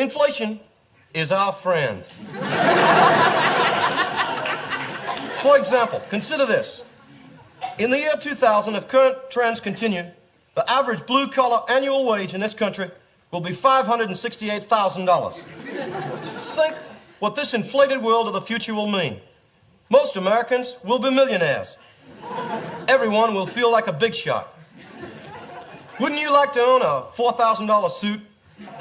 Inflation is our friend. For example, consider this. In the year 2000, if current trends continue, the average blue-collar annual wage in this country will be $568,000. Think what this inflated world of the future will mean. Most Americans will be millionaires. Everyone will feel like a big shot. Wouldn't you like to own a $4,000 suit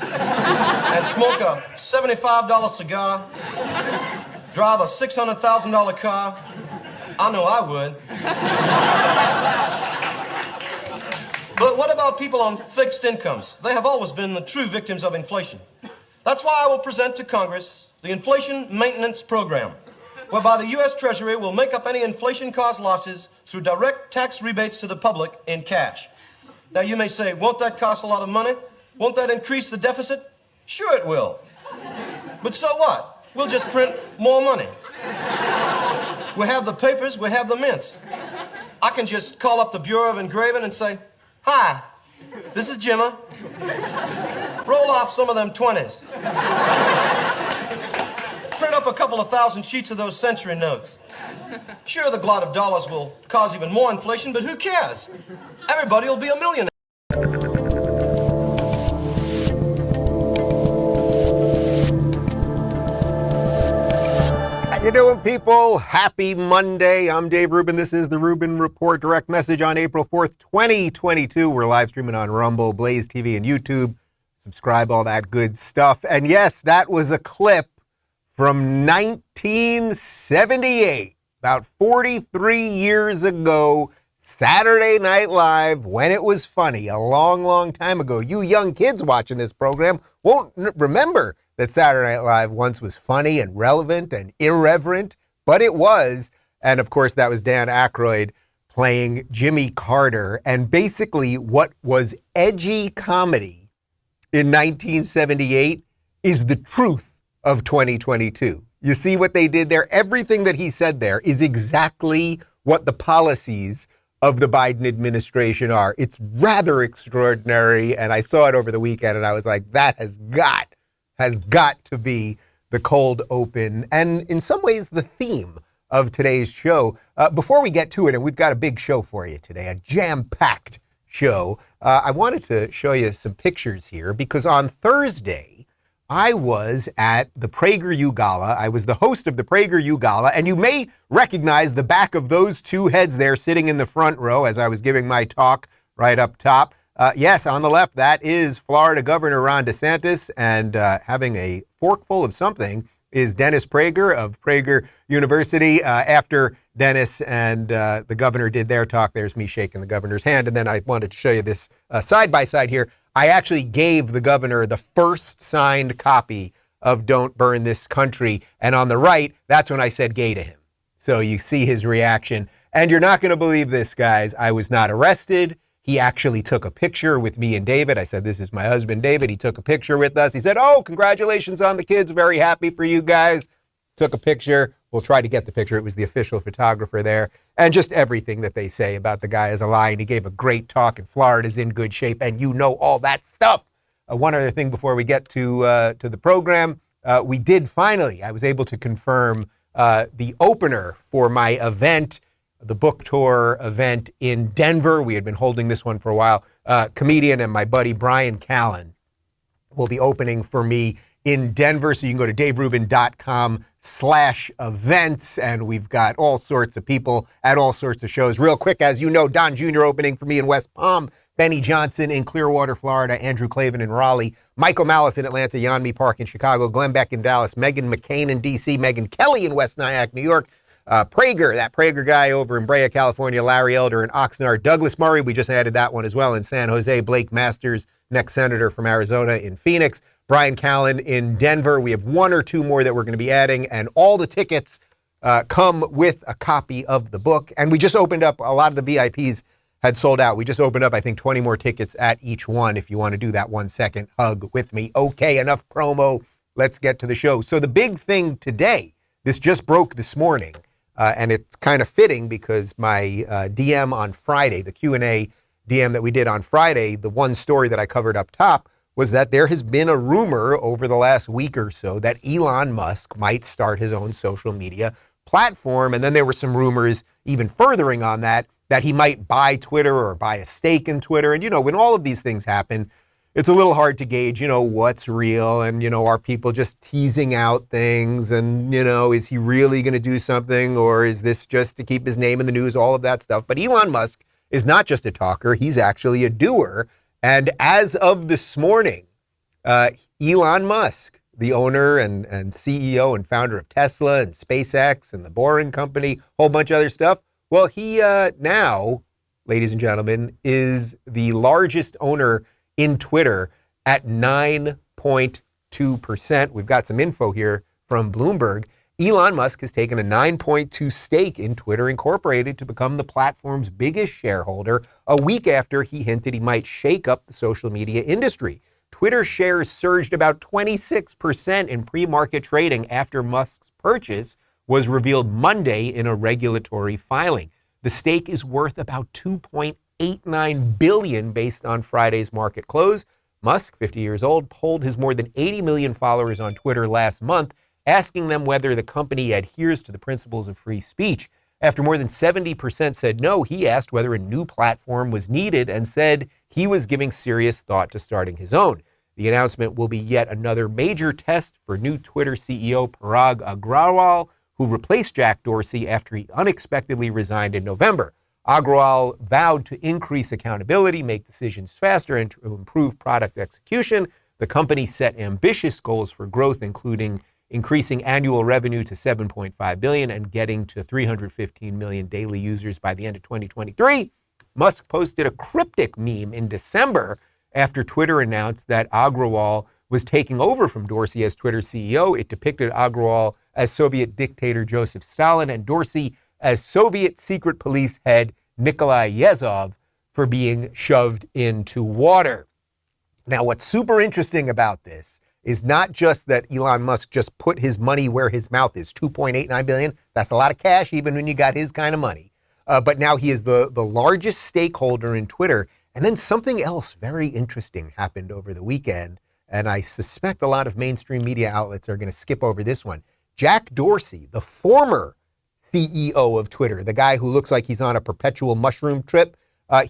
and smoke a $75 cigar, drive a $600,000 car? I know I would. But what about people on fixed incomes? They have always been the true victims of inflation. That's why I will present to Congress the Inflation Maintenance Program, whereby the U.S. Treasury will make up any inflation-caused losses through direct tax rebates to the public in cash. Now, you may say, won't that cost a lot of money? Won't that increase the deficit? Sure it will. But so what? We'll just print more money. We have the papers, we have the mints. I can just call up the Bureau of Engraving and say, "Hi, this is Jimmy. Roll off some of them 20s. Print up a couple of thousand sheets of those century notes." Sure, the glut of dollars will cause even more inflation, but who cares? Everybody will be a millionaire. How you doing, people? Happy Monday. I'm Dave Rubin. This is the Rubin Report. Direct message on April 4th, 2022. We're live streaming on Rumble, BlazeTV, and YouTube. Subscribe, all that good stuff. And yes, that was a clip from 1978, about 43 years ago, Saturday Night Live, when it was funny, a long, long time ago. You young kids watching this program won't remember that Saturday Night Live once was funny and relevant and irreverent, but it was. And of course, that was Dan Aykroyd playing Jimmy Carter. And basically, what was edgy comedy in 1978 is the truth of 2022. You see what they did there? Everything that he said there is exactly what the policies of the Biden administration are. It's rather extraordinary, and I saw it over the weekend, and I was like, that has got to be the cold open, and in some ways the theme of today's show. Before we get to it, and we've got a big show for you today, a jam-packed show, I wanted to show you some pictures here, because on Thursday, I was at the PragerU Gala. I was the host of the PragerU Gala, and you may recognize the back of those two heads there sitting in the front row as I was giving my talk right up top. Yes, on the left, that is Florida Governor Ron DeSantis, and having a forkful of something is Dennis Prager of Prager University. After Dennis and the governor did their talk, there's me shaking the governor's hand, and then I wanted to show you this side-by-side here. I actually gave the governor the first signed copy of Don't Burn This Country, and on the right, that's when I said gay to him. So you see his reaction, and you're not going to believe this, guys. I was not arrested. He actually took a picture with me and David. I said, this is my husband, David. He took a picture with us. He said, oh, congratulations on the kids. Very happy for you guys. Took a picture. We'll try to get the picture. It was the official photographer there. And just everything that they say about the guy is a lie. And he gave a great talk, and Florida's in good shape. And you know all that stuff. One other thing before we get to the program. We did finally, I was able to confirm the opener for my event, the book tour event in Denver. We had been holding this one for a while. Comedian and my buddy Brian Callen will be opening for me in Denver. So you can go to daverubin.com/events, and we've got all sorts of people at all sorts of shows. Real quick, as you know, Don Jr. opening for me in West Palm, Benny Johnson in Clearwater, Florida, Andrew Clavin in Raleigh, Michael Malice in Atlanta, Yeonmi Park in Chicago, Glenn Beck in Dallas, Meghan McCain in D.C., Megyn Kelly in West Nyack, New York, Prager, that Prager guy over in Brea, California, Larry Elder in Oxnard, Douglas Murray, we just added that one as well in San Jose, Blake Masters, next senator from Arizona in Phoenix, Brian Callen in Denver. We have one or two more that we're going to be adding, and all the tickets come with a copy of the book. And we just opened up, a lot of the VIPs had sold out. We just opened up, I think, 20 more tickets at each one if you want to do that 1 second hug with me. Okay, enough promo. Let's get to the show. So the big thing today, this just broke this morning, and it's kind of fitting because my DM on Friday, the Q&A DM that we did on Friday, the one story that I covered up top was that there has been a rumor over the last week or so that Elon Musk might start his own social media platform. And then there were some rumors even furthering on that he might buy Twitter or buy a stake in Twitter. And, when all of these things happen, it's a little hard to gauge, what's real and, are people just teasing out things and, is he really going to do something or is this just to keep his name in the news, all of that stuff. But Elon Musk is not just a talker, he's actually a doer. And as of this morning, Elon Musk, the owner and CEO and founder of Tesla and SpaceX and the Boring Company, a whole bunch of other stuff, well, he now, ladies and gentlemen, is the largest owner in Twitter at 9.2%. We've got some info here from Bloomberg. Elon Musk has taken a 9.2 stake in Twitter Incorporated to become the platform's biggest shareholder a week after he hinted he might shake up the social media industry. Twitter shares surged about 26% in pre-market trading after Musk's purchase was revealed Monday in a regulatory filing. The stake is worth about $2.89 billion based on Friday's market close. Musk, 50 years old, polled his more than 80 million followers on Twitter last month, asking them whether the company adheres to the principles of free speech. After more than 70% said no, he asked whether a new platform was needed and said he was giving serious thought to starting his own. The announcement will be yet another major test for new Twitter CEO Parag Agrawal, who replaced Jack Dorsey after he unexpectedly resigned in November. Agrawal vowed to increase accountability, make decisions faster, and to improve product execution. The company set ambitious goals for growth, including increasing annual revenue to $7.5 billion and getting to 315 million daily users by the end of 2023. Musk posted a cryptic meme in December after Twitter announced that Agrawal was taking over from Dorsey as Twitter CEO. It depicted Agrawal as Soviet dictator Joseph Stalin and Dorsey as Soviet secret police head Nikolai Yezhov for being shoved into water. Now, what's super interesting about this is not just that Elon Musk just put his money where his mouth is, $2.89 billion. That's a lot of cash, even when you got his kind of money. But now he is the largest stakeholder in Twitter. And then something else very interesting happened over the weekend. And I suspect a lot of mainstream media outlets are going to skip over this one. Jack Dorsey, the former CEO of Twitter, the guy who looks like he's on a perpetual mushroom trip,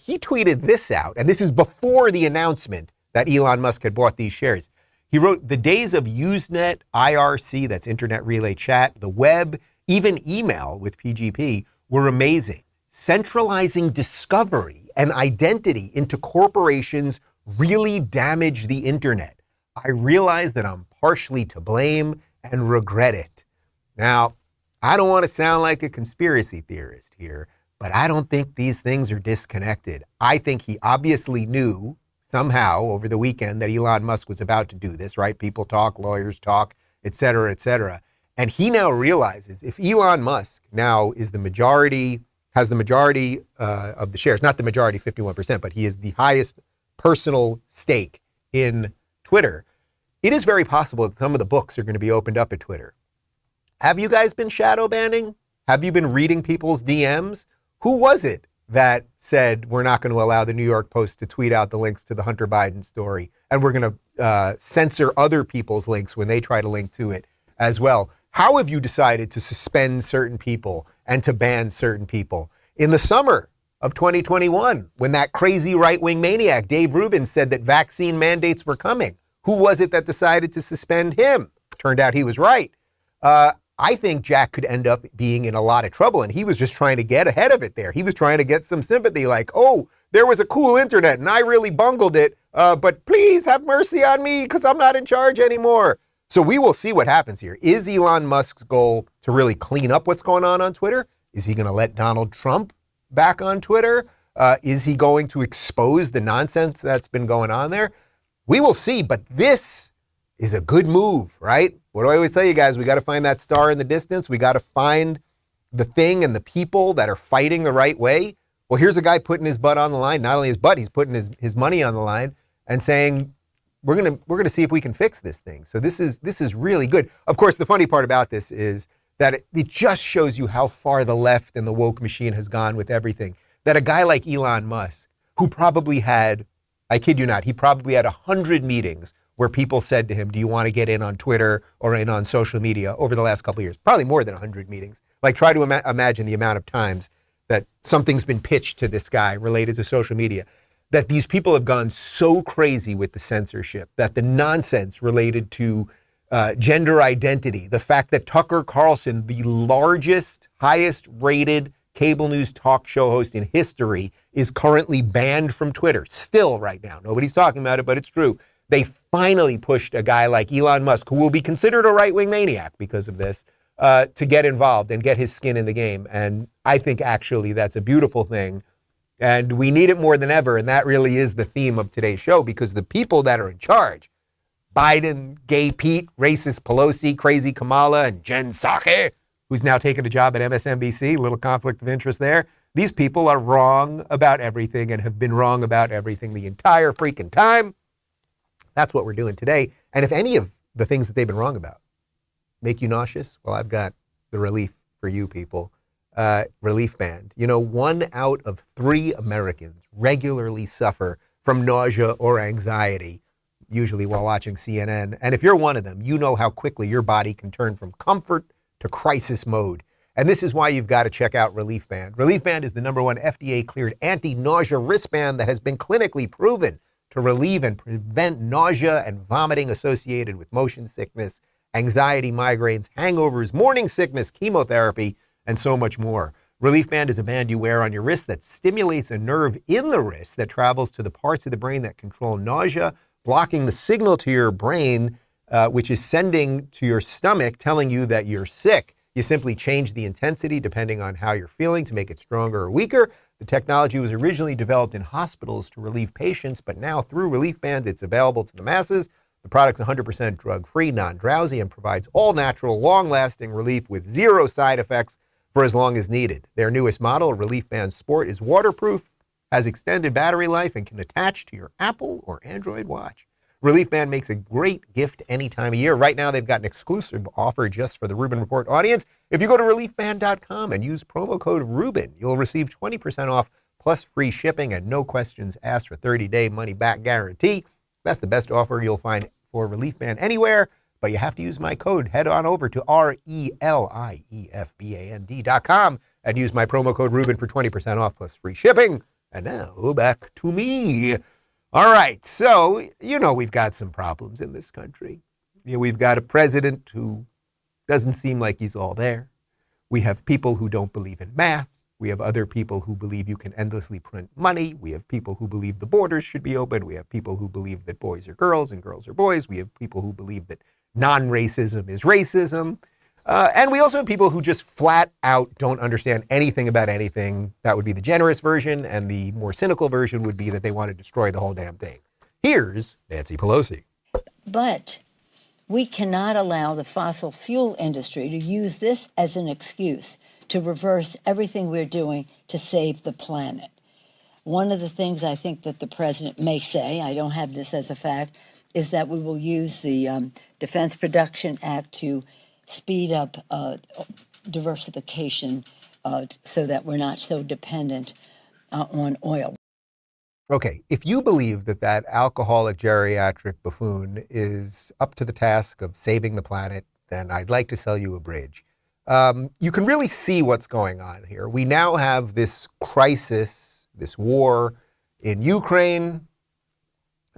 he tweeted this out. And this is before the announcement that Elon Musk had bought these shares. He wrote, "The days of Usenet, IRC, that's Internet Relay Chat, the web, even email with PGP were amazing. Centralizing discovery and identity into corporations really damaged the internet. I realize that I'm partially to blame and regret it." Now, I don't want to sound like a conspiracy theorist here, but I don't think these things are disconnected. I think he obviously knew somehow over the weekend that Elon Musk was about to do this, right? People talk, lawyers talk, et cetera, et cetera. And he now realizes if Elon Musk now is the majority, has the majority of the shares, not the majority, 51%, but he is the highest personal stake in Twitter, it is very possible that some of the books are going to be opened up at Twitter. Have you guys been shadow banning? Have you been reading people's DMs? Who was it that said we're not going to allow the New York Post to tweet out the links to the Hunter Biden story, and we're going to censor other people's links when they try to link to it as well? How have you decided to suspend certain people and to ban certain people? In the summer of 2021, when that crazy right-wing maniac Dave Rubin said that vaccine mandates were coming, who was it that decided to suspend him? Turned out he was right. I think Jack could end up being in a lot of trouble, and he was just trying to get ahead of it there. He was trying to get some sympathy, like, oh, there was a cool internet, and I really bungled it, but please have mercy on me because I'm not in charge anymore. So we will see what happens here. Is Elon Musk's goal to really clean up what's going on Twitter? Is he going to let Donald Trump back on Twitter? Is he going to expose the nonsense that's been going on there? We will see, but this is a good move, right? What do I always tell you guys? We got to find that star in the distance. We got to find the thing and the people that are fighting the right way. Well, here's a guy putting his butt on the line. Not only his butt, he's putting his money on the line and saying, we're gonna see if we can fix this thing. So this is really good. Of course, the funny part about this is that it just shows you how far the left and the woke machine has gone with everything. That a guy like Elon Musk, who probably had I kid you not, he probably had 100 meetings where people said to him, do you want to get in on Twitter or in on social media over the last couple of years? Probably more than 100 meetings. Like, try to imagine the amount of times that something's been pitched to this guy related to social media, that these people have gone so crazy with the censorship, that the nonsense related to gender identity, the fact that Tucker Carlson, the largest, highest rated cable news talk show host in history, is currently banned from Twitter. Still right now. Nobody's talking about it, but it's true. They finally pushed a guy like Elon Musk, who will be considered a right-wing maniac because of this, to get involved and get his skin in the game. And I think actually that's a beautiful thing. And we need it more than ever. And that really is the theme of today's show, because the people that are in charge, Biden, Gay Pete, racist Pelosi, crazy Kamala, and Jen Psaki, who's now taken a job at MSNBC, little conflict of interest there. These people are wrong about everything and have been wrong about everything the entire freaking time. That's what we're doing today. And if any of the things that they've been wrong about make you nauseous, well, I've got the relief for you people. Reliefband. You know, 1 out of 3 Americans regularly suffer from nausea or anxiety, usually while watching CNN. And if you're one of them, you know how quickly your body can turn from comfort to crisis mode. And this is why you've got to check out Reliefband. Reliefband is the #1 FDA-cleared anti-nausea wristband that has been clinically proven to relieve and prevent nausea and vomiting associated with motion sickness, anxiety, migraines, hangovers, morning sickness, chemotherapy, and so much more. Reliefband is a band you wear on your wrist that stimulates a nerve in the wrist that travels to the parts of the brain that control nausea, blocking the signal to your brain, which is sending to your stomach, telling you that you're sick. You simply change the intensity depending on how you're feeling to make it stronger or weaker. The technology was originally developed in hospitals to relieve patients, but now through Reliefband, it's available to the masses. The product's 100% drug-free, non-drowsy, and provides all-natural, long-lasting relief with 0 side effects for as long as needed. Their newest model, Reliefband Sport, is waterproof, has extended battery life, and can attach to your Apple or Android watch. Reliefband makes a great gift any time of year. Right now, they've got an exclusive offer just for the Rubin Report audience. If you go to reliefband.com and use promo code Rubin, you'll receive 20% off plus free shipping and no questions asked for 30-day money-back guarantee. That's the best offer you'll find for Reliefband anywhere, but you have to use my code. Head on over to reliefband.com and use my promo code Rubin for 20% off plus free shipping. And now, back to me. All right, so, you know, we've got some problems in this country. You know, we've got a president who doesn't seem like he's all there. We have people who don't believe in math. We have other people who believe you can endlessly print money. We have people who believe the borders should be open. We have people who believe that boys are girls and girls are boys. We have people who believe that non-racism is racism. And we also have people who just flat out don't understand anything about anything. That would be the generous version, and the more cynical version would be that they want to destroy the whole damn thing. Here's Nancy Pelosi. But we cannot allow the fossil fuel industry to use this as an excuse to reverse everything we're doing to save the planet. One of the things I think that the president may say, I don't have this as a fact, is that we will use the Defense Production Act to speed up diversification so that we're not so dependent on oil. Okay, if you believe that that alcoholic geriatric buffoon is up to the task of saving the planet, then I'd like to sell you a bridge. You can really see what's going on here. We now have this crisis, this war in Ukraine.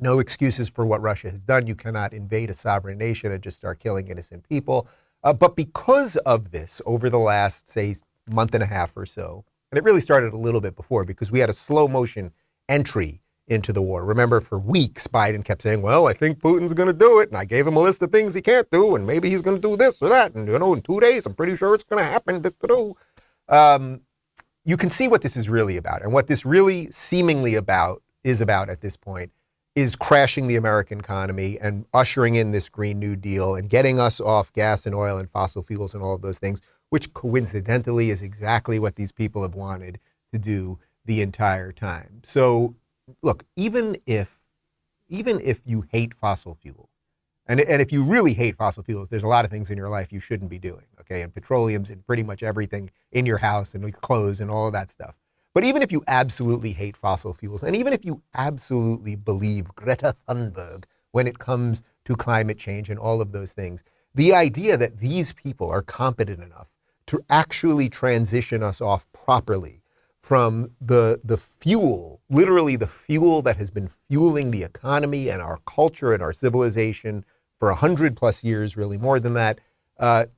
No excuses for what Russia has done. You cannot invade a sovereign nation and just start killing innocent people. But because of this, over the last, say, month and a half or so, and it really started a little bit before because we had a slow motion entry into the war. Remember, for weeks, Biden kept saying, well, I think Putin's going to do it. And I gave him a list of things he can't do. And maybe he's going to do this or that. And, you know, in 2 days, I'm pretty sure it's going to happen. You can see what this is really about. And what this really seemingly is about at this point is crashing the American economy and ushering in this Green New Deal and getting us off gas and oil and fossil fuels and all of those things, which coincidentally is exactly what these people have wanted to do the entire time. So look, even if you hate fossil fuels, and if you really hate fossil fuels, there's a lot of things in your life you shouldn't be doing, okay? And petroleum's in pretty much everything in your house and your clothes and all of that stuff. But even if you absolutely hate fossil fuels, and even if you absolutely believe Greta Thunberg when it comes to climate change and all of those things, the idea that these people are competent enough to actually transition us off properly from the fuel, literally the fuel that has been fueling the economy and our culture and our civilization for 100+ years, really more than that,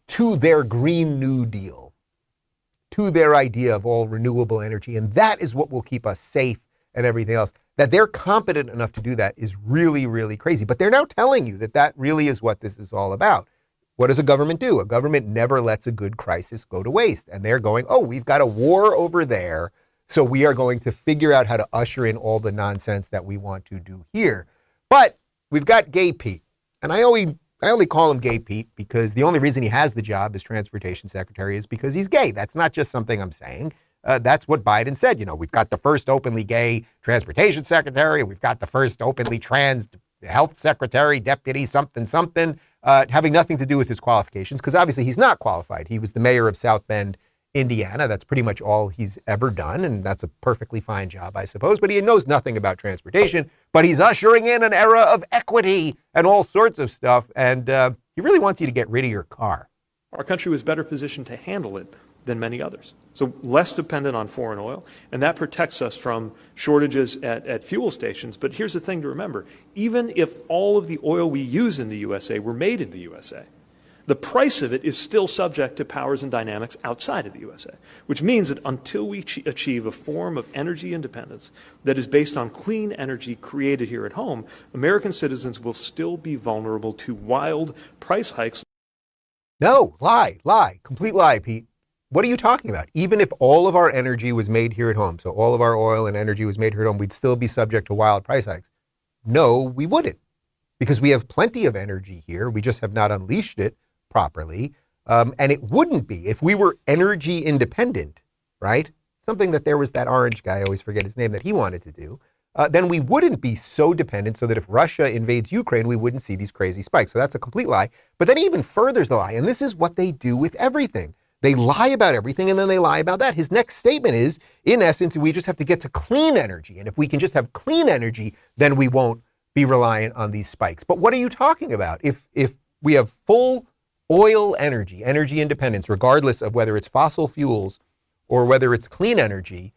to their Green New Deal, to their idea of all renewable energy. And that is what will keep us safe and everything else. That they're competent enough to do that is really, really crazy. But they're now telling you that that really is what this is all about. What does a government do? A government never lets a good crisis go to waste. And they're going, oh, we've got a war over there, so we are going to figure out how to usher in all the nonsense that we want to do here. But we've got Gay Pete. And I only call him Gay Pete because the only reason he has the job as transportation secretary is because he's gay. That's not just something I'm saying. That's what Biden said. You know, we've got the first openly gay transportation secretary. We've got the first openly trans health secretary, deputy something, having nothing to do with his qualifications, because obviously he's not qualified. He was the mayor of South Bend, Indiana. That's pretty much all he's ever done, and that's a perfectly fine job, I suppose. But he knows nothing about transportation, but he's ushering in an era of equity and all sorts of stuff, and he really wants you to get rid of your car. Our country was better positioned to handle it than many others. So less dependent on foreign oil, and that protects us from shortages at fuel stations. But here's the thing to remember. Even if all of the oil we use in the USA were made in the USA, the price of it is still subject to powers and dynamics outside of the USA, which means that until we achieve a form of energy independence that is based on clean energy created here at home, American citizens will still be vulnerable to wild price hikes. No, lie, complete lie, Pete. What are you talking about? Even if all of our energy was made here at home, so all of our oil and energy was made here at home, we'd still be subject to wild price hikes. No, we wouldn't, because we have plenty of energy here. We just have not unleashed it properly. And it wouldn't be if we were energy independent, right? Something that there was that orange guy, I always forget his name, that he wanted to do. Then we wouldn't be so dependent so that if Russia invades Ukraine, we wouldn't see these crazy spikes. So that's a complete lie. But then he even furthers the lie. And this is what they do with everything. They lie about everything, and then they lie about that. His next statement is, in essence, we just have to get to clean energy. And if we can just have clean energy, then we won't be reliant on these spikes. But what are you talking about? If we have full oil energy independence, regardless of whether it's fossil fuels or whether it's clean energy,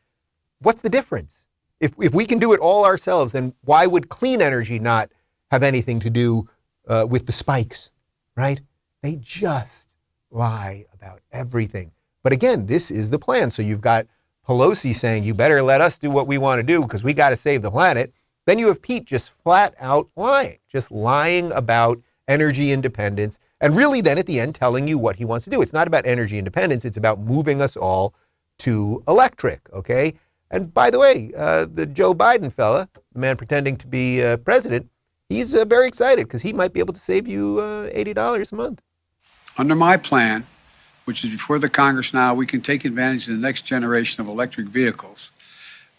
what's the difference? If we can do it all ourselves, then why would clean energy not have anything to do with the spikes, right? They just lie about everything. But again, this is the plan. So you've got Pelosi saying, you better let us do what we want to do because we got to save the planet. Then you have Pete just flat out lying, just lying about energy independence. And really then at the end telling you what he wants to do. It's not about energy independence. It's about moving us all to electric, okay? And by the way, the Joe Biden fella, the man pretending to be president, he's very excited because he might be able to save you $80 a month. Under my plan, which is before the Congress now, we can take advantage of the next generation of electric vehicles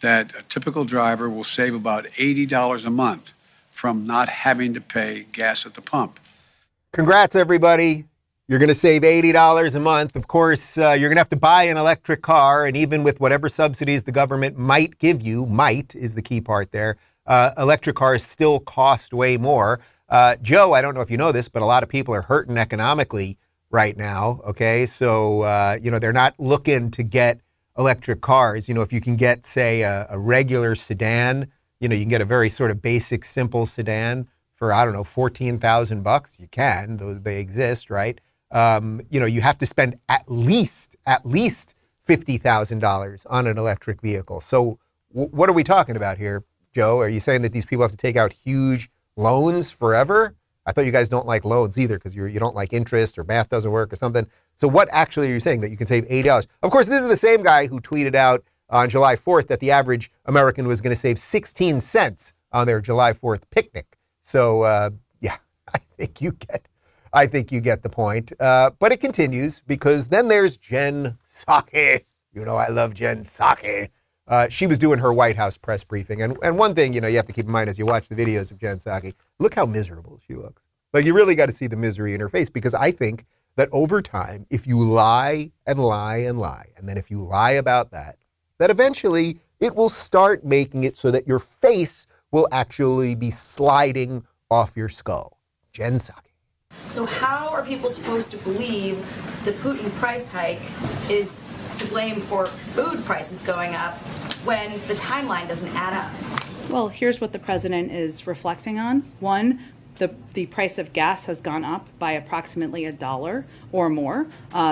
that a typical driver will save about $80 a month from not having to pay gas at the pump. Congrats, everybody. You're going to save $80 a month. Of course, you're going to have to buy an electric car, and even with whatever subsidies the government might give you, might is the key part there, electric cars still cost way more. Joe, I don't know if you know this, but a lot of people are hurting economically right now, okay? So, they're not looking to get electric cars. You know, if you can get, say, a regular sedan, you can get a very sort of basic, simple sedan for, I don't know, $14,000. You can, they exist, right? You have to spend at least $50,000 on an electric vehicle. So what are we talking about here, Joe? Are you saying that these people have to take out huge loans forever? I thought you guys don't like loans either because you don't like interest or math doesn't work or something. So what actually are you saying, that you can save $80? Of course, this is the same guy who tweeted out on July 4th that the average American was going to save 16 cents on their July 4th picnic. So, I think you get the point. But it continues because then there's Jen Psaki. I love Jen Psaki. She was doing her White House press briefing. And one thing, you have to keep in mind as you watch the videos of Jen Psaki, look how miserable she looks. Like, you really got to see the misery in her face, because I think that over time, if you lie and lie and lie, and then if you lie about that, that eventually it will start making it so that your face will actually be sliding off your skull. Jen Psaki. So how are people supposed to believe the Putin price hike is to blame for food prices going up when the timeline doesn't add up? Well, here's what the president is reflecting on. One, the price of gas has gone up by approximately $1 or more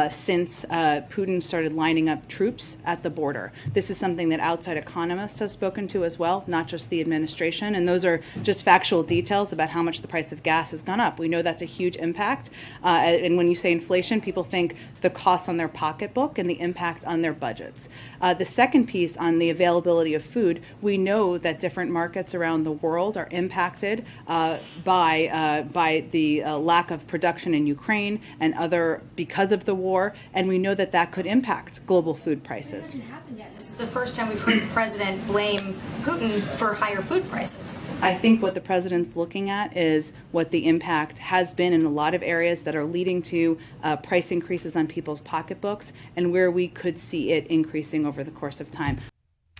since Putin started lining up troops at the border. This is something that outside economists have spoken to as well, not just the administration. And those are just factual details about how much the price of gas has gone up. We know that's a huge impact. And when you say inflation, people think the costs on their pocketbook and the impact on their budgets. The second piece on the availability of food, we know that different markets around the world are impacted by the lack of production in Ukraine and other because of the war, and we know that that could impact global food prices. It hasn't happened yet. This is the first time we've heard the president blame Putin for higher food prices. I think what the president's looking at is what the impact has been in a lot of areas that are leading to price increases on people's pocketbooks and where we could see it increasing over the course of time.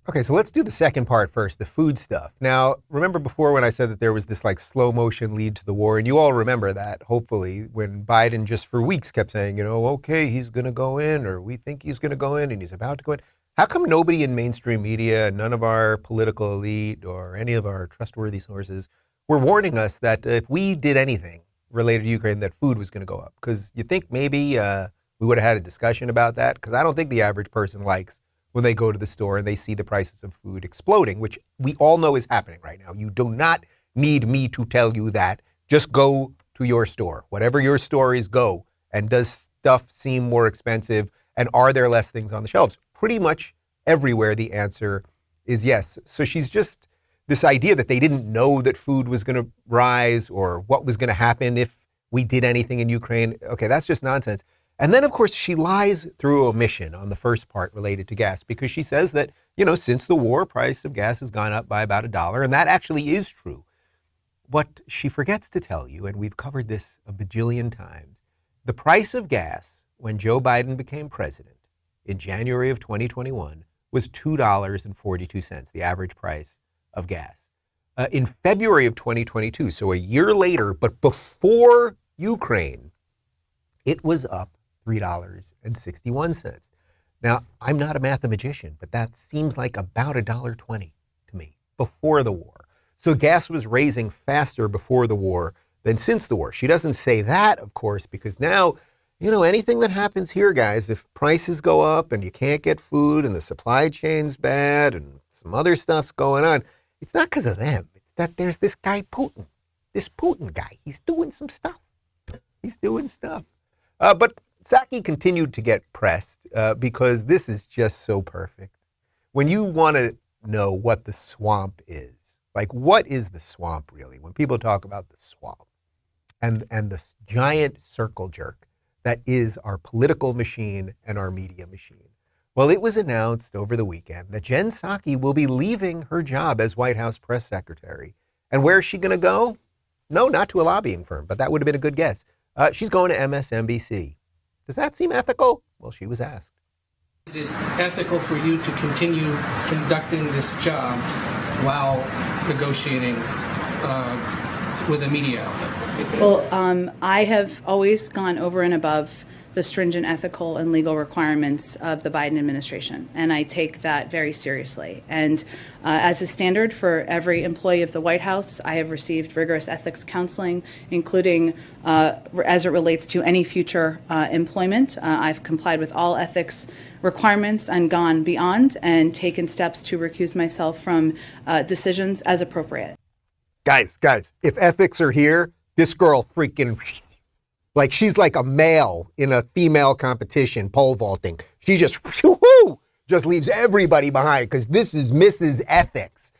Okay, so let's do the second part first, the food stuff. Now, remember before when I said that there was this like slow motion lead to the war, and you all remember that, hopefully, when Biden just for weeks kept saying, okay, he's going to go in, or we think he's going to go in, and he's about to go in. How come nobody in mainstream media, none of our political elite or any of our trustworthy sources were warning us that if we did anything related to Ukraine, that food was going to go up? Because you think maybe we would have had a discussion about that? Because I don't think the average person likes when they go to the store and they see the prices of food exploding, which we all know is happening right now. You do not need me to tell you that. Just go to your store. Whatever your store is, go. And does stuff seem more expensive? And are there less things on the shelves? Pretty much everywhere the answer is yes. So she's just this idea that they didn't know that food was going to rise or what was going to happen if we did anything in Ukraine. Okay, that's just nonsense. And then, of course, she lies through omission on the first part related to gas because she says that, since the war, price of gas has gone up by about $1. And that actually is true. What she forgets to tell you, and we've covered this a bajillion times, the price of gas when Joe Biden became president in January of 2021 was $2.42, the average price of gas. In February of 2022, so a year later, but before Ukraine, it was up $3.61. Now, I'm not a mathematician, but that seems like about $1.20 to me before the war. So gas was raising faster before the war than since the war. She doesn't say that, of course, because now, anything that happens here, guys, if prices go up and you can't get food and the supply chain's bad and some other stuff's going on, it's not because of them. It's that there's this guy Putin, this Putin guy. He's doing some stuff. He's doing stuff. But Psaki continued to get pressed because this is just so perfect. When you want to know what the swamp is, like what is the swamp really? When people talk about the swamp and this giant circle jerk that is our political machine and our media machine. Well, it was announced over the weekend that Jen Psaki will be leaving her job as White House press secretary. And where is she going to go? No, not to a lobbying firm, but that would have been a good guess. She's going to MSNBC. Does that seem ethical? Well, she was asked. Is it ethical for you to continue conducting this job while negotiating with a media outlet? Well, I have always gone over and above the stringent ethical and legal requirements of the Biden administration, and I take that very seriously. And as a standard for every employee of the White House, I have received rigorous ethics counseling, including as it relates to any future employment. I've complied with all ethics requirements and gone beyond and taken steps to recuse myself from decisions as appropriate. Guys, if ethics are here, this girl freaking... Like she's like a male in a female competition, pole vaulting. She just leaves everybody behind because this is Mrs. Ethics.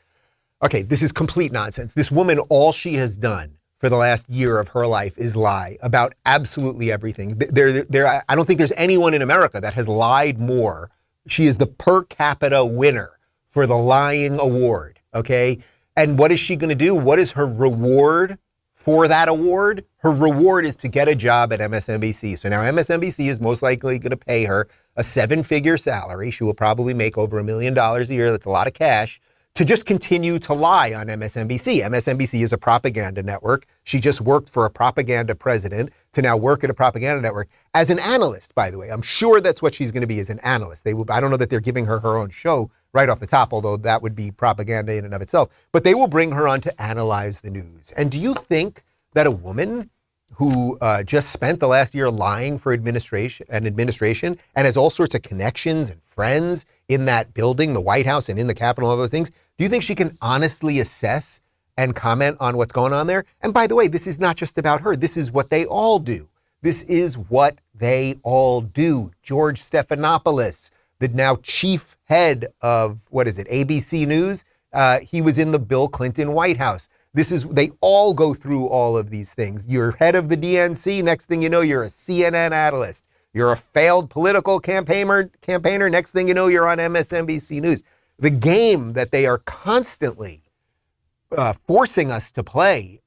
Okay, this is complete nonsense. This woman, all she has done for the last year of her life is lie about absolutely everything. I don't think there's anyone in America that has lied more. She is the per capita winner for the lying award, okay? And what is she going to do? What is her reward for that award? Her reward is to get a job at MSNBC. So now MSNBC is most likely going to pay her a 7-figure salary. She will probably make over $1 million a year. That's a lot of cash, to just continue to lie on MSNBC. MSNBC is a propaganda network. She just worked for a propaganda president to now work at a propaganda network as an analyst, by the way. I'm sure that's what she's going to be, as an analyst. I don't know that they're giving her her own show right off the top, although that would be propaganda in and of itself. But they will bring her on to analyze the news. And do you think that a woman who just spent the last year lying for administration and has all sorts of connections and friends in that building, the White House and in the Capitol, all those things, do you think she can honestly assess and comment on what's going on there? And by the way, this is not just about her. This is what they all do. This is what they all do. George Stephanopoulos, the now chief head of, ABC News, he was in the Bill Clinton White House. They all go through all of these things. You're head of the DNC. Next thing you know, you're a CNN analyst. You're a failed political campaigner. Next thing you know, you're on MSNBC News. The game that they are constantly forcing us to play,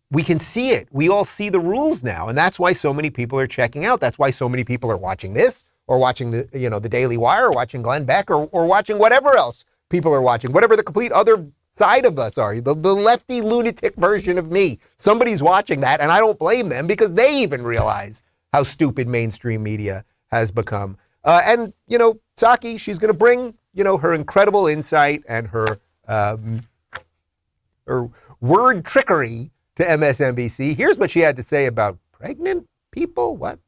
we can see it. We all see the rules now. And that's why so many people are checking out. That's why so many people are watching this, or watching the Daily Wire, or watching Glenn Beck, or watching whatever else people are watching, whatever the complete other side of us are, the lefty lunatic version of me. Somebody's watching that, and I don't blame them, because they even realize how stupid mainstream media has become. And Psaki, she's going to bring, her incredible insight and her word trickery to MSNBC. Here's what she had to say about pregnant people. What?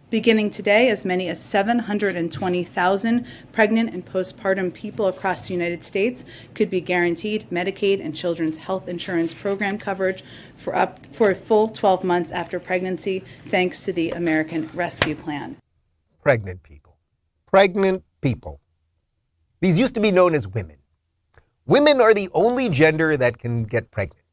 Beginning today, as many as 720,000 pregnant and postpartum people across the United States could be guaranteed Medicaid and Children's Health Insurance Program coverage for a full 12 months after pregnancy, thanks to the American Rescue Plan. Pregnant people. Pregnant people. These used to be known as women. Women are the only gender that can get pregnant.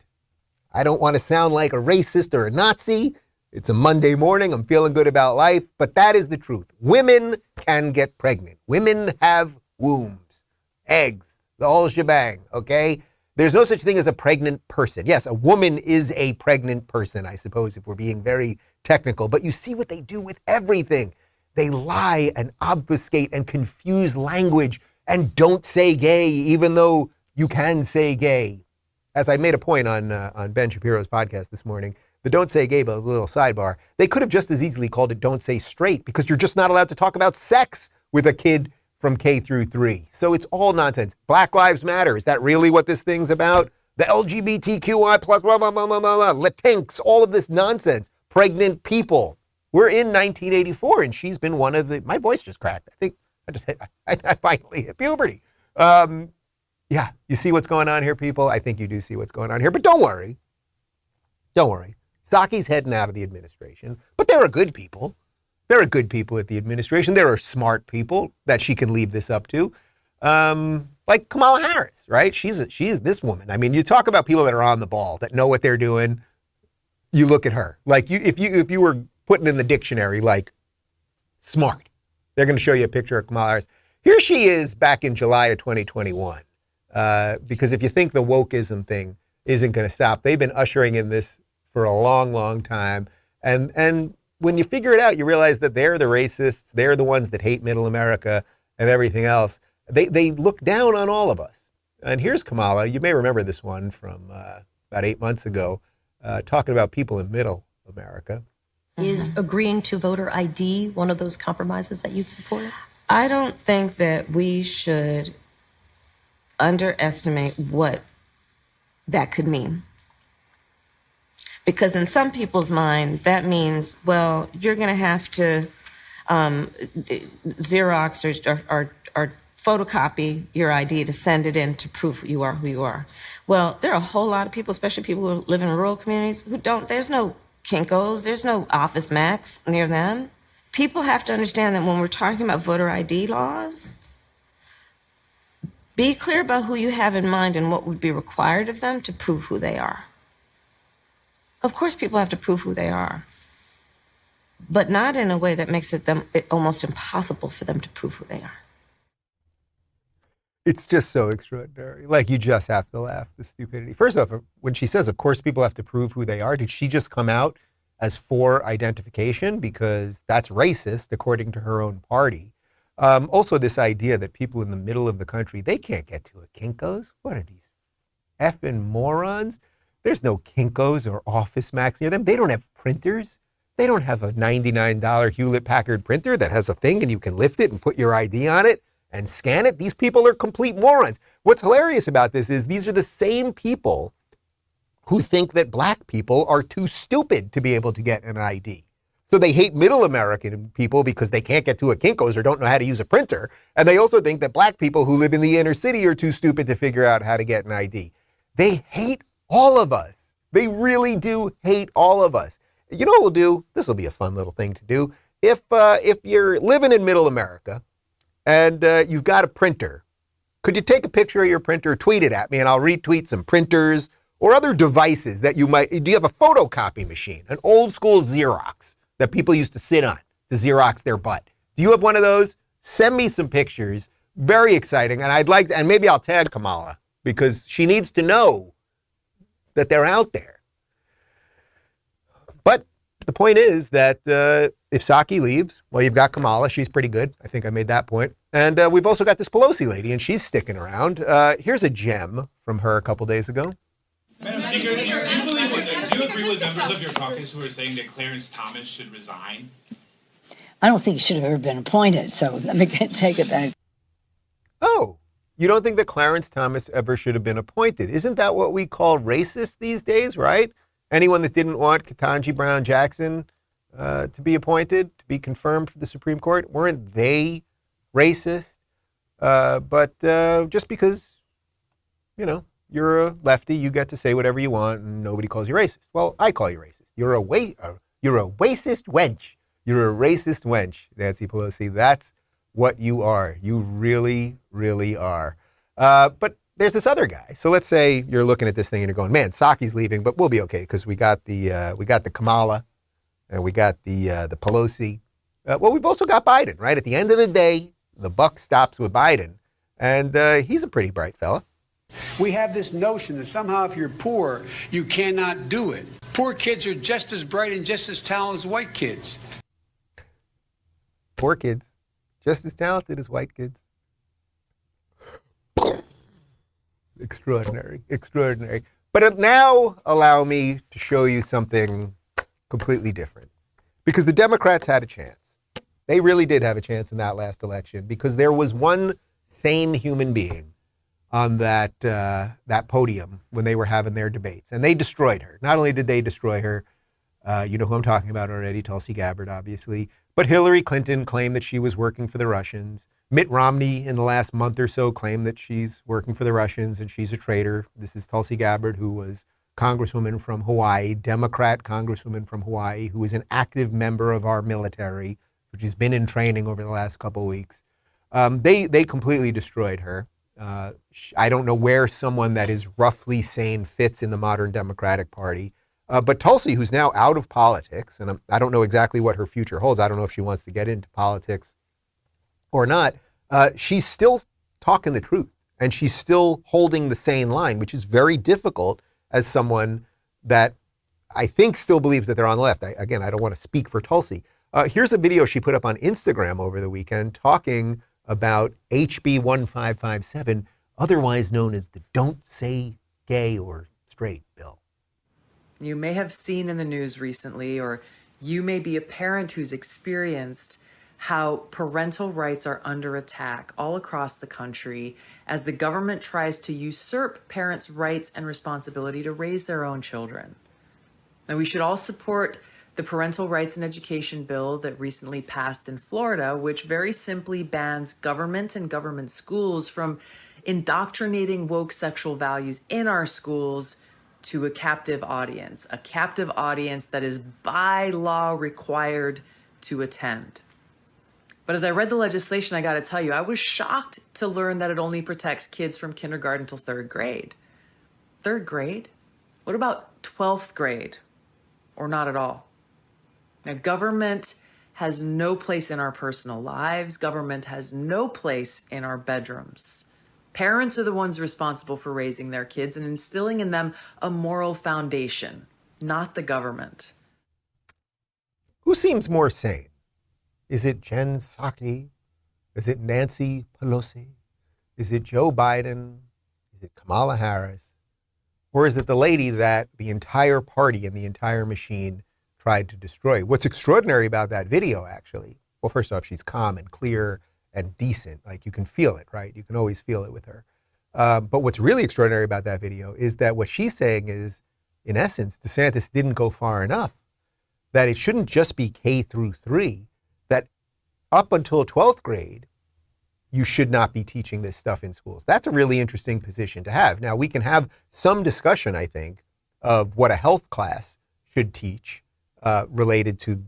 I don't want to sound like a racist or a Nazi. It's a Monday morning. I'm feeling good about life, but that is the truth. Women can get pregnant. Women have wombs, eggs, the whole shebang, okay? There's no such thing as a pregnant person. Yes, a woman is a pregnant person, I suppose, if we're being very technical, but you see what they do with everything. They lie and obfuscate and confuse language and don't say gay, even though you can say gay. As I made a point on Ben Shapiro's podcast this morning, the don't say gay, but a little sidebar, they could have just as easily called it don't say straight, because you're just not allowed to talk about sex with a kid from K through 3. So it's all nonsense. Black Lives Matter. Is that really what this thing's about? The LGBTQI plus blah, blah, blah, blah, blah, blah, Latinx, all of this nonsense. Pregnant people. We're in 1984, and she's been one of my voice just cracked. I think I finally hit puberty. Yeah, you see what's going on here, people? I think you do see what's going on here, but don't worry. Don't worry. Psaki's heading out of the administration, but there are good people. There are good people at the administration. There are smart people that she can leave this up to, like Kamala Harris, right? She is this woman. I mean, you talk about people that are on the ball, that know what they're doing. You look at her. Like if you were putting in the dictionary, like smart, they're going to show you a picture of Kamala Harris. Here she is back in July of 2021. Because if you think the wokeism thing isn't going to stop, they've been ushering in this for a long, long time. And when you figure it out, you realize that they're the racists. They're the ones that hate middle America and everything else. They look down on all of us. And here's Kamala. You may remember this one from about 8 months ago, talking about people in middle America. Is agreeing to voter ID one of those compromises that you'd support? I don't think that we should underestimate what that could mean. Because in some people's mind, that means, well, you're going to have to Xerox or photocopy your ID to send it in to prove you are who you are. Well, there are a whole lot of people, especially people who live in rural communities, who don't, there's no Kinko's, there's no Office Max near them. People have to understand that when we're talking about voter ID laws, be clear about who you have in mind and what would be required of them to prove who they are. Of course, people have to prove who they are, but not in a way that makes it almost impossible for them to prove who they are. It's just so extraordinary. Like, you just have to laugh, the stupidity. First off, when she says, of course, people have to prove who they are, did she just come out as for identification? Because that's racist, according to her own party. Also, this idea that people in the middle of the country, they can't get to a Kinko's. What are these effing morons? There's no Kinko's or Office Max near them. They don't have printers. They don't have a $99 Hewlett-Packard printer that has a thing and you can lift it and put your ID on it and scan it. These people are complete morons. What's hilarious about this is these are the same people who think that black people are too stupid to be able to get an ID. So they hate middle American people because they can't get to a Kinko's or don't know how to use a printer. And they also think that black people who live in the inner city are too stupid to figure out how to get an ID. They hate all of us. They really do hate all of us. You know what we'll do? This will be a fun little thing to do. If you're living in middle America and you've got a printer, could you take a picture of your printer, tweet it at me, and I'll retweet some printers or other devices that you might. Do you have a photocopy machine, an old school Xerox that people used to sit on to Xerox their butt? Do you have one of those? Send me some pictures. Very exciting. And maybe I'll tag Kamala because she needs to know that they're out there. But the point is that if Psaki leaves, well, you've got Kamala. She's pretty good. I think I made that point. And we've also got this Pelosi lady, and she's sticking around. Here's a gem from her a couple days ago. Madam Speaker, do you agree with members of your caucus who are saying that Clarence Thomas should resign? I don't think he should have ever been appointed, so let me take it back. Oh, you don't think that Clarence Thomas ever should have been appointed? Isn't that what we call racist these days, right? Anyone that didn't want Ketanji Brown Jackson to be appointed, to be confirmed for the Supreme Court, weren't they racist? But just because, you're a lefty, you get to say whatever you want and nobody calls you racist. Well, I call you racist. You're a racist wench. You're a racist wench, Nancy Pelosi. That's what you are. You really, really are. But there's this other guy. So let's say you're looking at this thing and you're going, man, Psaki's leaving, but we'll be okay because we got the Kamala and we got the Pelosi. Well, we've also got Biden, right? At the end of the day, the buck stops with Biden, and he's a pretty bright fella. We have this notion that somehow if you're poor, you cannot do it. Poor kids are just as bright and just as talented as white kids. Poor kids, just as talented as white kids. Extraordinary, extraordinary. But now allow me to show you something completely different. Because the Democrats had a chance. They really did have a chance in that last election because there was one sane human being on that podium when they were having their debates. And they destroyed her. Not only did they destroy her, you know who I'm talking about already, Tulsi Gabbard, obviously, but Hillary Clinton claimed that she was working for the Russians. Mitt Romney in the last month or so claimed that she's working for the Russians and she's a traitor. This is Tulsi Gabbard, who was Congresswoman from Hawaii, Democrat Congresswoman from Hawaii, who is an active member of our military, which has been in training over the last couple of weeks. They completely destroyed her. I don't know where someone that is roughly sane fits in the modern Democratic Party. But Tulsi, who's now out of politics, and I don't know exactly what her future holds. I don't know if she wants to get into politics or not. She's still talking the truth, and she's still holding the sane line, which is very difficult as someone that I think still believes that they're on the left. I don't want to speak for Tulsi. Here's a video she put up on Instagram over the weekend talking about HB 1557, otherwise known as the Don't Say Gay or Straight bill. You may have seen in the news recently, or you may be a parent who's experienced how parental rights are under attack all across the country as the government tries to usurp parents' rights and responsibility to raise their own children. Now, we should all support the Parental Rights and Education Bill that recently passed in Florida, which very simply bans government and government schools from indoctrinating woke sexual values in our schools to a captive audience that is by law required to attend. But as I read the legislation, I got to tell you, I was shocked to learn that it only protects kids from kindergarten till third grade. Third grade? What about 12th grade? Or not at all? Now, government has no place in our personal lives. Government has no place in our bedrooms. Parents are the ones responsible for raising their kids and instilling in them a moral foundation, not the government. Who seems more sane? Is it Jen Psaki? Is it Nancy Pelosi? Is it Joe Biden? Is it Kamala Harris? Or is it the lady that the entire party and the entire machine tried to destroy? What's extraordinary about that video, actually, well, first off, she's calm and clear and decent. Like, you can feel it, right? You can always feel it with her. But what's really extraordinary about that video is that what she's saying is, in essence, DeSantis didn't go far enough, that it shouldn't just be K through 3, that up until 12th grade, you should not be teaching this stuff in schools. That's a really interesting position to have. Now, we can have some discussion, I think, of what a health class should teach related to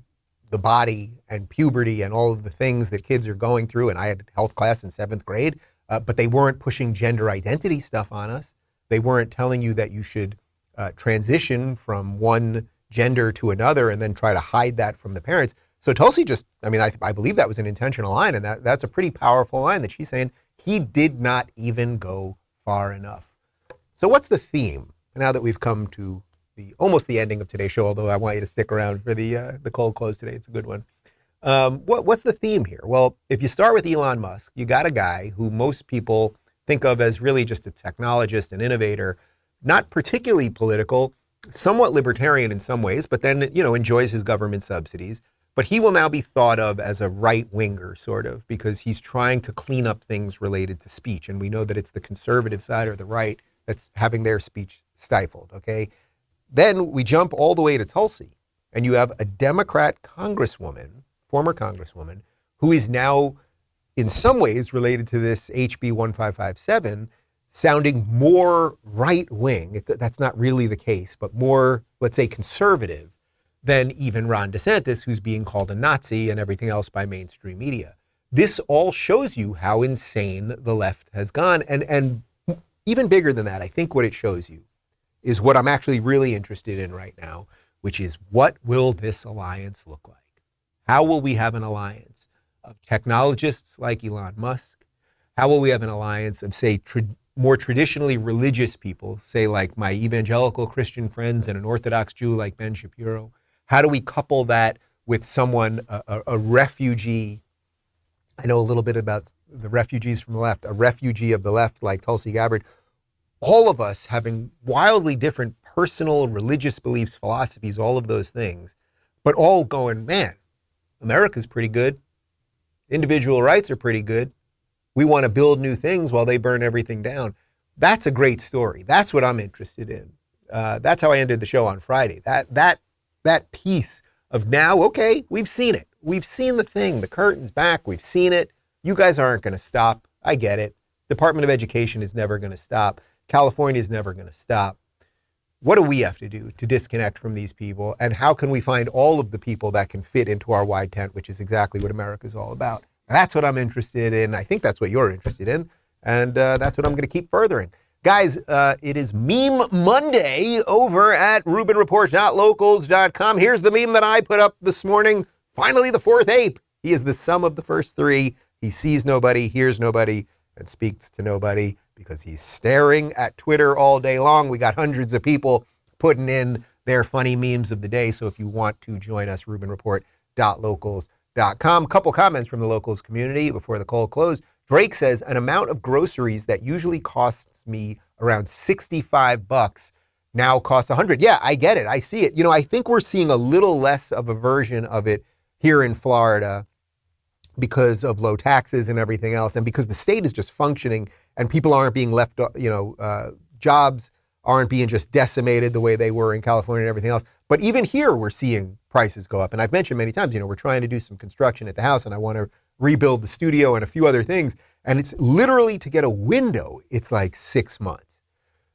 the body and puberty and all of the things that kids are going through. And I had a health class in 7th grade, but they weren't pushing gender identity stuff on us. They weren't telling you that you should transition from one gender to another and then try to hide that from the parents. So Tulsi just, I believe that was an intentional line, and that's a pretty powerful line that she's saying he did not even go far enough. So what's the theme now that we've come to almost the ending of today's show, although I want you to stick around for the cold close today. It's a good one. What's the theme here? Well, if you start with Elon Musk, you got a guy who most people think of as really just a technologist, an innovator, not particularly political, somewhat libertarian in some ways, but then, enjoys his government subsidies. But he will now be thought of as a right-winger, sort of, because he's trying to clean up things related to speech. And we know that it's the conservative side or the right that's having their speech stifled, okay? Then we jump all the way to Tulsi, and you have a Democrat congresswoman, former congresswoman, who is now, in some ways, related to this HB 1557, sounding more right-wing. That's not really the case, but more, let's say, conservative than even Ron DeSantis, who's being called a Nazi and everything else by mainstream media. This all shows you how insane the left has gone. And even bigger than that, I think what it shows you is what I'm actually really interested in right now, which is, what will this alliance look like? How will we have an alliance of technologists like Elon Musk? How will we have an alliance of, say, more traditionally religious people, say like my evangelical Christian friends and an Orthodox Jew like Ben Shapiro? How do we couple that with someone, a refugee? I know a little bit about the refugees from the left, a refugee of the left like Tulsi Gabbard. All of us having wildly different personal, religious beliefs, philosophies, all of those things, but all going, man, America's pretty good. Individual rights are pretty good. We want to build new things while they burn everything down. That's a great story. That's what I'm interested in. That's how I ended the show on Friday. That piece of now, okay, we've seen it. We've seen the thing. The curtain's back. We've seen it. You guys aren't going to stop. I get it. Department of Education is never going to stop. California is never going to stop. What do we have to do to disconnect from these people? And how can we find all of the people that can fit into our wide tent, which is exactly what America's all about? That's what I'm interested in. I think that's what you're interested in. And that's what I'm going to keep furthering. Guys, it is Meme Monday over at RubinReport.locals.com. Here's the meme that I put up this morning. Finally, the fourth ape. He is the sum of the first three. He sees nobody, hears nobody, and speaks to nobody because he's staring at Twitter all day long. We got hundreds of people putting in their funny memes of the day. So if you want to join us, RubinReport.locals.com. Couple comments from the locals community before the cold close. Drake says, an amount of groceries that usually costs me around $65 now costs $100. Yeah, I get it. I see it. I think we're seeing a little less of a version of it here in Florida because of low taxes and everything else, and because the state is just functioning and people aren't being left, jobs aren't being just decimated the way they were in California and everything else. But even here, we're seeing prices go up. And I've mentioned many times, we're trying to do some construction at the house, and I want to rebuild the studio and a few other things. And it's literally, to get a window, it's like 6 months.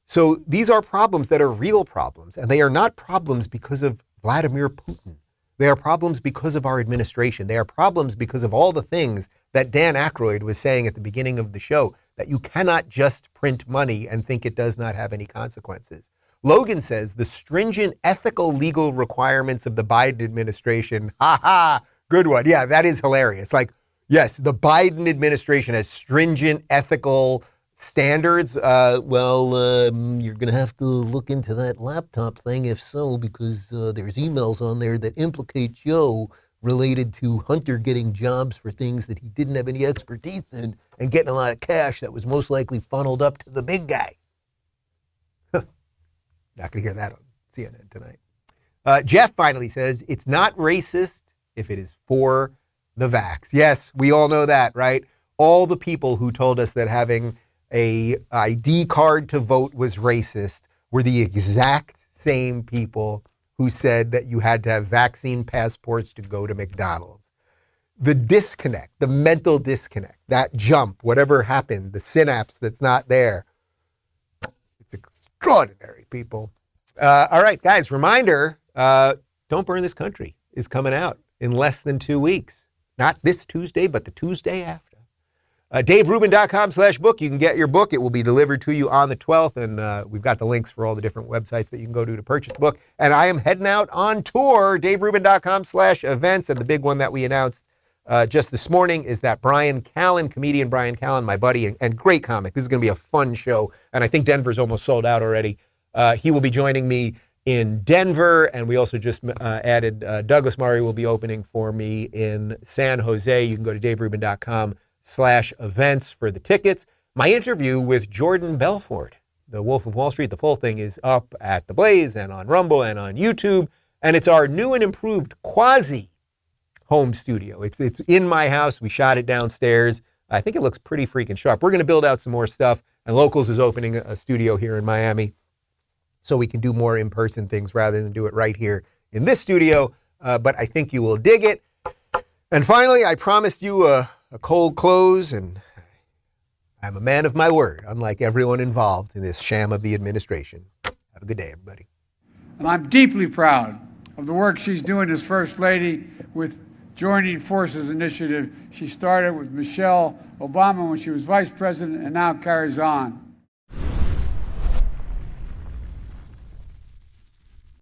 So these are problems that are real problems. And they are not problems because of Vladimir Putin. They are problems because of our administration. They are problems because of all the things that Dan Aykroyd was saying at the beginning of the show, that you cannot just print money and think it does not have any consequences. Logan says the stringent ethical legal requirements of the Biden administration. Ha ha, good one. Yeah, that is hilarious. Like, yes, the Biden administration has stringent ethical standards. You're going to have to look into that laptop thing if so, because there's emails on there that implicate Joe related to Hunter getting jobs for things that he didn't have any expertise in and getting a lot of cash that was most likely funneled up to the big guy. Not going to hear that on CNN tonight. Jeff finally says, it's not racist if it is for the vax. Yes, we all know that, right? All the people who told us that having a ID card to vote was racist were the exact same people who said that you had to have vaccine passports to go to McDonald's. The disconnect, the mental disconnect, that jump, whatever happened, the synapse that's not there, it's extraordinary, people. All right, guys, reminder, Don't Burn This Country is coming out in less than 2 weeks. Not this Tuesday, but the Tuesday after. DaveRubin.com/book. You can get your book. It will be delivered to you on the 12th, and we've got the links for all the different websites that you can go to purchase the book. And I am heading out on tour, DaveRubin.com/events, and the big one that we announced just this morning is that comedian Brian Callen, my buddy and great comic. This is going to be a fun show, and I think Denver's almost sold out already. He will be joining me in Denver, and we also just added Douglas Murray will be opening for me in San Jose. You can go to DaveRubin.com/events for the tickets. My interview with Jordan Belfort, the Wolf of Wall Street, the full thing is up at the Blaze and on Rumble and on YouTube, and it's our new and improved quasi home studio. It's in my house. We shot it downstairs. I think it looks pretty freaking sharp. We're going to build out some more stuff, and Locals is opening a studio here in Miami so we can do more in-person things rather than do it right here in this studio, but I think you will dig it. And finally, I promised you a cold close, and I'm a man of my word, unlike everyone involved in this sham of the administration. Have a good day, everybody. And I'm deeply proud of the work she's doing as First Lady with Joining Forces initiative. She started with Michelle Obama when she was Vice President and now carries on.